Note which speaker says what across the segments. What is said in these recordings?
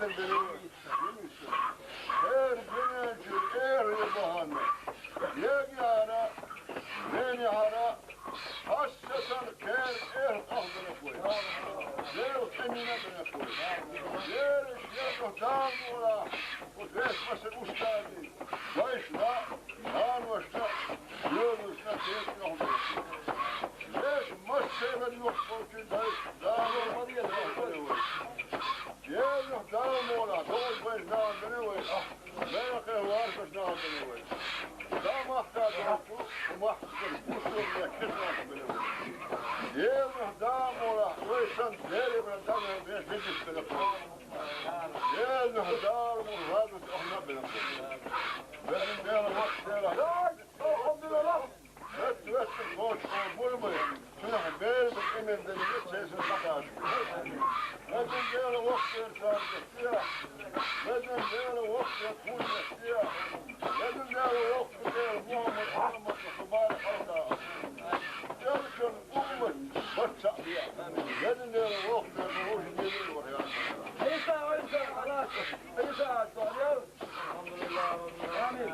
Speaker 1: Her güneşi eri bahane. Yegara, beni hara, hassetan ker ağzına koy. Yer kendine bana koy. Yer dağım ola, o resmesi ustadı. Başla, anvaşla, yoluşla teyit yok. Yer masseler yok çünkü dağım olmadı ya dağım olur. Yer yok dağım ola, doğru baş dağım bana koy. Ben kıyvar baş dağım bana koy. Dağım ahtadı oldu, mahsur, bu soruna kesin bana koy. Yer yok dağım ola, koysan deri ben dağım ben hiç bana koy. Yer yok dağım ola, ona bana koy. Benim bir vakit deri. Alhamdülillah. Evet, koç, bulmayın. Şuna benim elimden sesini takar. Benim böyle vakit çağırdı. Benim böyle vakit kuyruğu. Benim böyle vakit Muhammed Mübarek Allah. Yarışın ummet başça. Benim böyle vakit ruhu gelir var ya.
Speaker 2: Eysa Allah. Eysa soruyor. Alhamdulillah. Amin.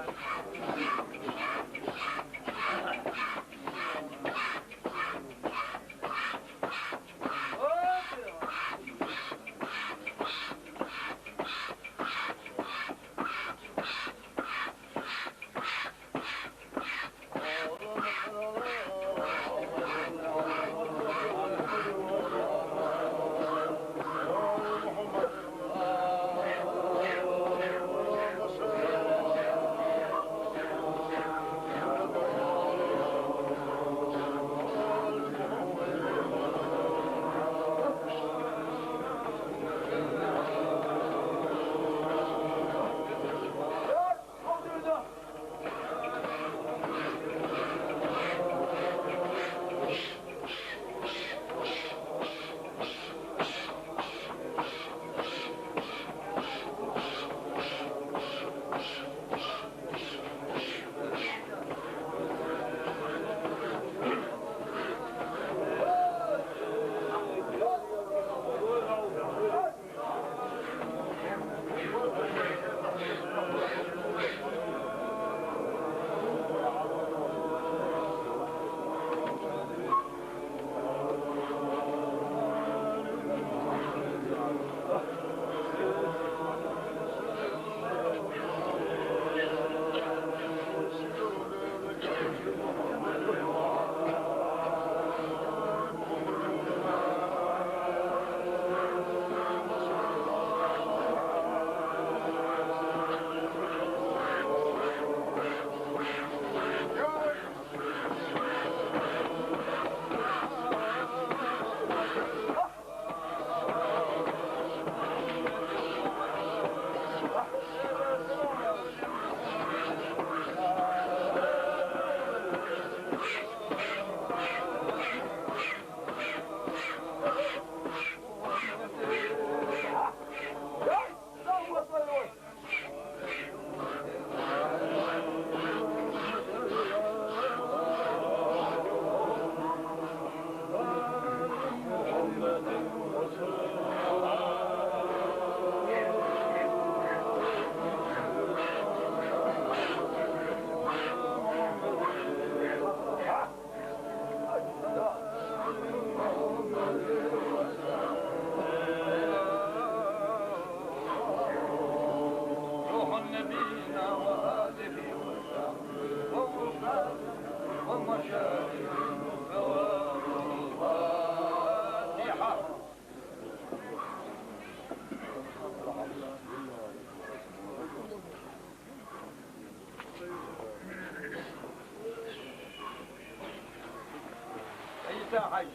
Speaker 2: حي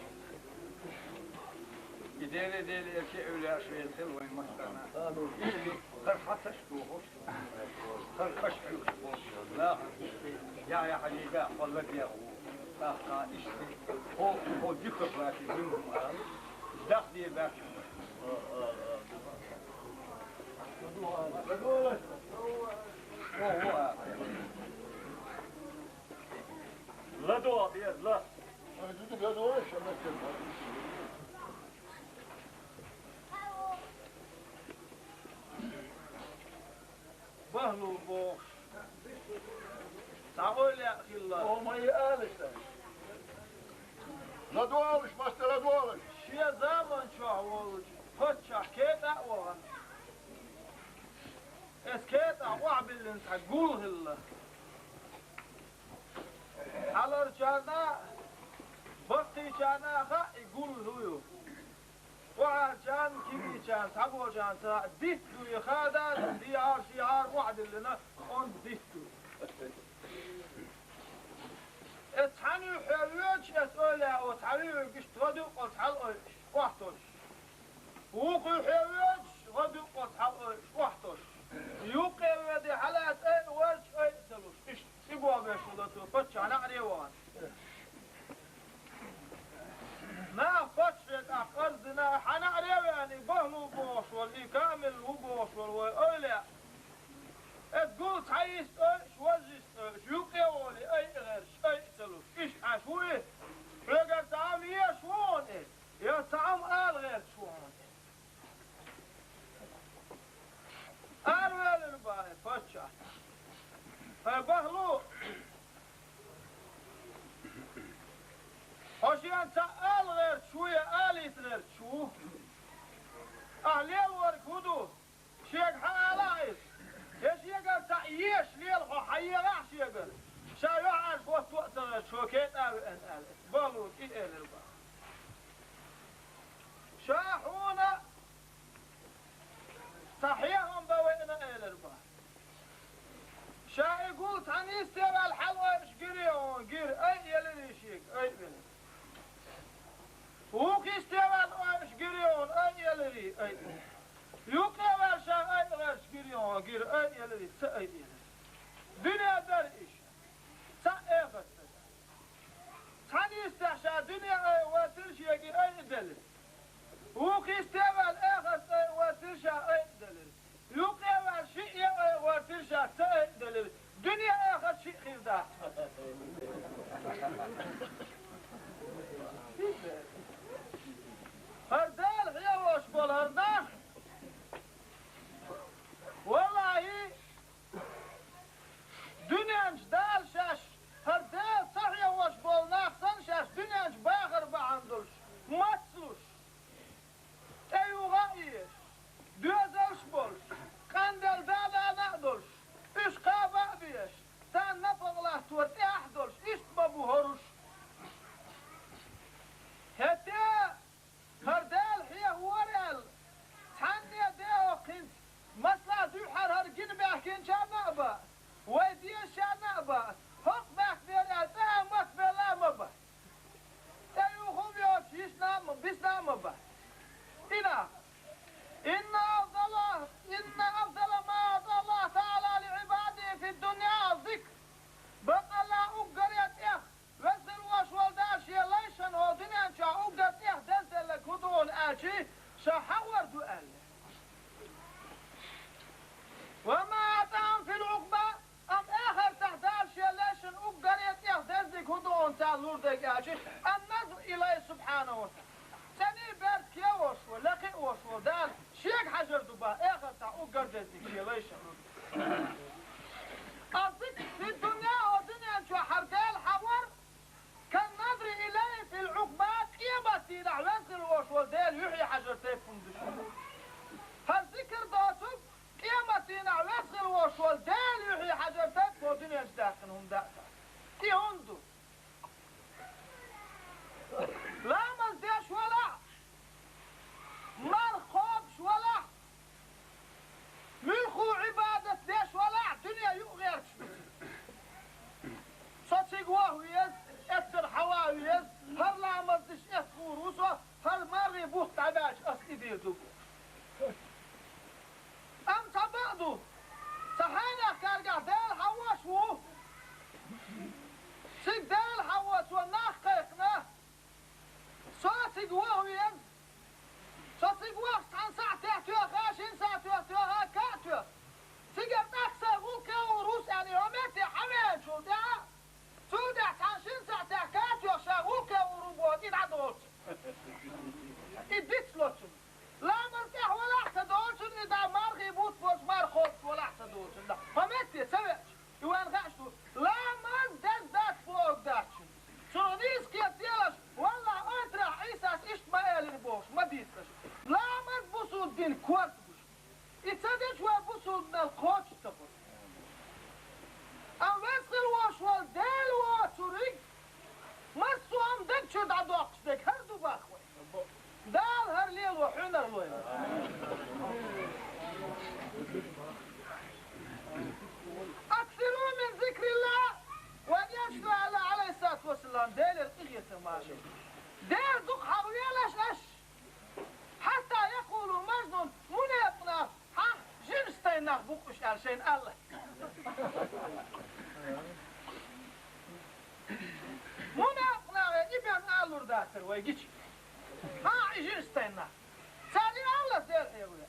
Speaker 2: يدير دير شيء ولا شيء الخلوة مستنا خرفة تشتوه خرفش لا يا حقيقة والله يا لا إشتي هو ذكر باكي منهم داخلي باكي لا دعاء بيد لا
Speaker 1: Ödülü ben o iş yapmışım.
Speaker 2: تعال يا أخي الله
Speaker 3: وما يقالش
Speaker 1: La dualış, başta la dualış.
Speaker 2: شيء زمان شو عوض فتش كيت أقوى اسكيت أقوى باللي تقول هلا على رجالنا بقتي جانا خا يقول هو وعشان كيفي كان تقوى كان ديت له خادا ديار شيار وعد لنا on ديتو اتحني حيوش اسئلة وتحني قشتغدو وتحل وحطوش وقي حيوش غدو وتحل وحطوش يوقي ودي حالات اي ورش اي سلوش ايش يبوا بيشودتو فتش انا عريوان ما فتشت اقرضنا حنا عريواني بهلو بوش واللي كامل هو بوش والأولى تقول تعيش ايش وزيش يوقي ولي اي غيرش اي سلوش ايش عشوي رجع تعام يا شوون ايه يا تعام قال غير شوون قال وين الباهي فتشة بهلو هوشي انت قال غير شوية قاليت غير شو اهلي الورك هدو شيك حالايس ايش يقال تعيش ليل حي راح يقال شايع عارف وقت شو كيت قال بهلو كي ايه الباهي شاحونا صحيحهم بوينا إلى البحر شا يقول تاني استوى الحلوة مش قريون قر أي يلي شيك أي بلد وكي استوى مش قريون أي يلي أي يوكي شا أي غير قريون قر أي يلي سأي يلي دنيا در إيش سأي فتر تاني استحشا دنيا أي واترش يقر أي دلل وكي استوى الآخر واترشا أي دلل يوقع شيء واترشا أي دلل دنيا آخر شيء خير ده هردال هي وش بول هردال والله دنيا دال شاش هردال صحيح وش بول ناخسن شاش دنيا باخر بعندلش ماتسلوش ايو غايش دوزلش بولش قندل دادا نقدلش اش قابع بيش تان نفغله تورت احدلش اشت بابو هروش هتا هردال هي ورال تحني ديو قنت مثلا دو حرهر جن بحكين شان نقبا ويدي شان نقبا حق بحك بيرال تامت بلا مبا ايو خبيوش يشنام بسنام مبا إن أفضل ما أعطى الله تعالى لعباده في الدنيا الذكر بقى لا أقريت إخ وزر وشوال داشي ليشن هو دنيا شا أقريت إخ دزل لك هدون آشي شحور دؤل وما أعطاهم في العقبة أم آخر تحتال شي ليشن أقريت إخ دزل هدون تالور دك آشي النظر إليه سبحانه وتعالى سني برد كيا وشو لقي وشو دال شيك حجر دبا اخر تا اوغر دزي ليش قصدك في الدنيا ودنيا شو حردال حور كان نظر اليه في العقبات قيمتي لعوانسل وشو دال يحيي حجر تيفون دشو هالذكر داتو قيمتي لعوانسل وشو دال يحيي حجر تيفون ودنيا جداخنهم داتا كي هندو لا مزديش ولا مرخوبش ولا ملخو عبادة ليش ولا دنيا يغيرش صدق وهويز اتر حواويز هر لا مزدش اتفور وصو هر مري بوخت عباش اصلي ديردو ام تبعدو صحينا كارقع ديل حواش وو سيق ديل حواش وناخ قيقنا صوتك وهويز صوتك وقت عن ساعة تحتوها خاشين ساعة تحتوها كاتوها تقر نقصة غوكا وروس يعني ومتي حمين شو دا سودع عشان ساعة كاتوها شاغوكا وروبوت إن عدوت إديت لوتم لا ويجيش ها يجي استنى ثاني الله سير يا ولد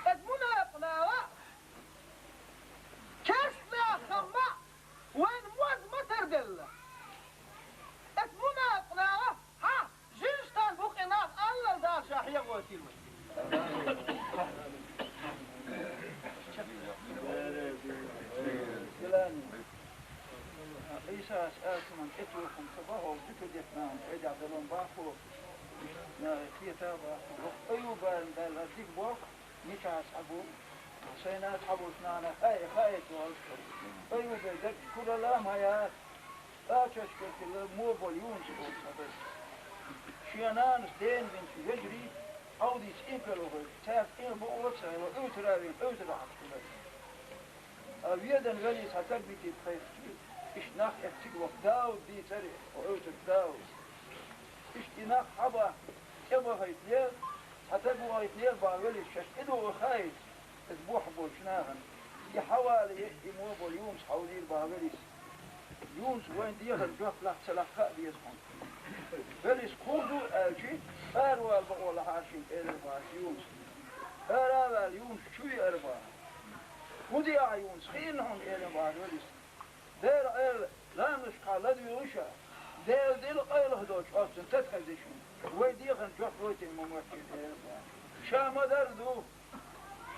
Speaker 2: ادمنا قناوة كسنا خما وين موز ما تردل ادمنا قناوة ها جيشتان بقناة الله دار شاحية وكيل إيسا أسألكم أن أتوكم صباحا وذكر جتنام إذا عدلون باكو خيطا باكو أيوبا دال أديك بوك نيكا أصحابو سينا أصحابو سنانا أي خايت والكر أيوبا دك كل الله هيات أتشكر كل موبل يونس بوك شيانان دين بنت يجري أوديس إنكلو تاف إن بوكسا وأوترابين أوترابين أبيدن غني ساتر بيتي بخير إيش ناخ افتك وقداو دي تري وأوتر داو إيش ناخ حبا إبا هيتلير هتبو هيتلير باولي شش إدو خايت اسبوع بول شناهن يحوالي يموبول يونس حولي الباوليس يونس وين ديهن جوف لح سلاخاء بيسخن بليس كودو ألشي أروال بقول حاشين إرباس يونس أروال يونس شوي أرباس ودي عيون سخينهم إلى باروليس دير إل لا نشقى لدي وشا دير ديل قيل هدوش أصلا تتخذشون ويديخن جفوت الممثل شاما دردو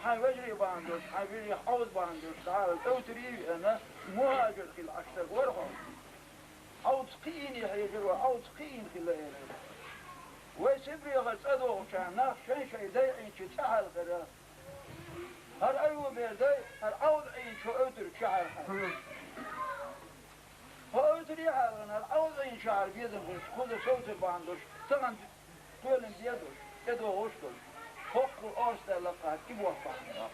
Speaker 2: حي وجري باندوش حي بيري حوض باندوش تعال أوتري أنا مهاجر في العشتر ورهم حوض سقيني هيجروا حوض سقين في الليل ويسبري غسدو كان ناخ شي دايعين شتاع الغراء هر أيوة بيردي هر عوض عين شو أوتر شعر هو أوتر يحرن هر عوض عين شعر بيدن كل صوت باندوش طبعا تولن بيدوش يدو غشتوش فوق الأرض لقاء كيبوه باندوش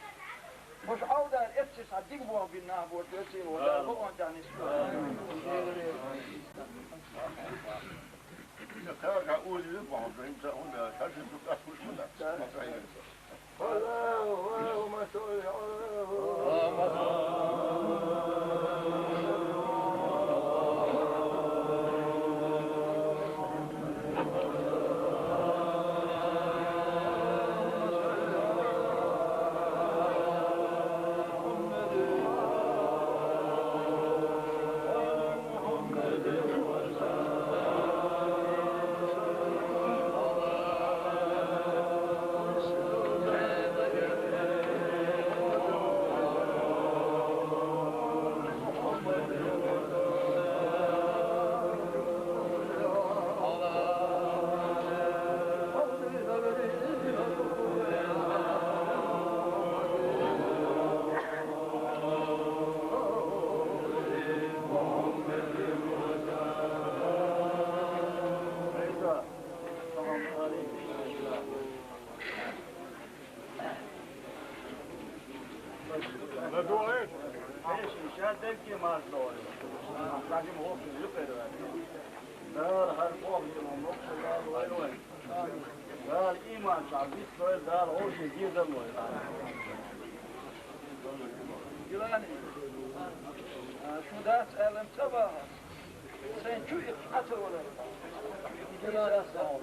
Speaker 2: مش عوض هر افتس هديك بوه بالنهب وتوسير ولا بقون دعني سبوه
Speaker 1: كارك أقول يبعض إنت هنا تجد تأخذ منك اللهم صل شو ذات ألم تباها سنشو إقحته ولا إساها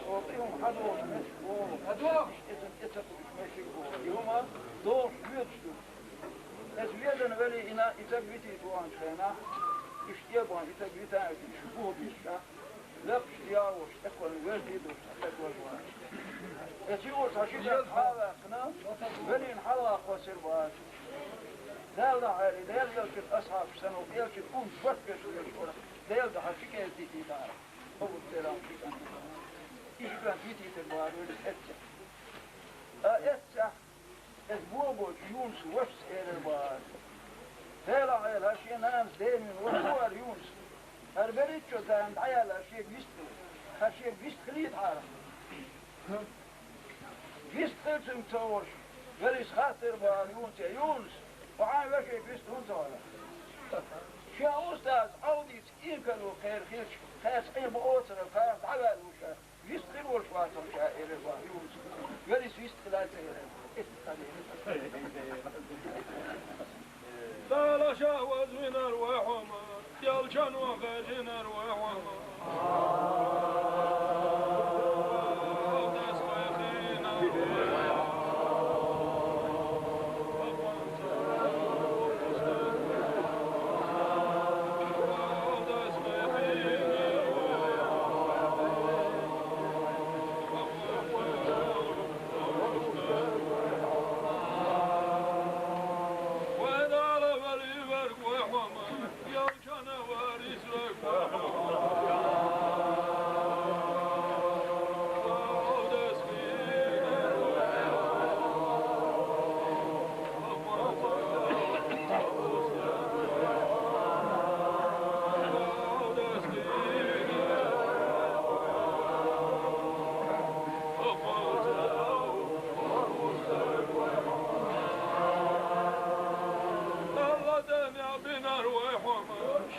Speaker 1: أعطيهم حدوش حدوش يوما دوش بيتشو أزويدن ولي إنا إتقبتي توان شينا إشتيابوان إتقبتا شبوه بيشا لقش دياوش أكوان والدي دوش أكوان واش يتيوش هشيشة حالقنا ولي نحلق وسربات دالدا عالي دالدا كت أصحاب سنو ديال كت أم بفكش ويشورة دالدا هشيكا يتيتي دار هو التيران فيك أنت إشكان يتي تبار ولي أتسع أتسع أسبوبو يونس وفس إيربار دالا عيال هشي نامس دايمين وحوار يونس هربريتشو داند عيال هشيك بيستل هشيك بيستخليت عالم بيستخلتم تورش وليس خاطر بار يونس وعاي وشي بيستخلت عالم شا أستاذ عوديت إنكلو خير خير سعير بأوتر خير عوال وشا بيستخل والشواتر شائر بار يونس وليس بيستخلات
Speaker 3: لا شهوة من أرواحهم يلجن وغاجن أرواح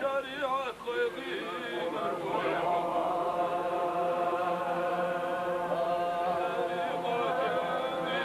Speaker 3: شريعة خيقين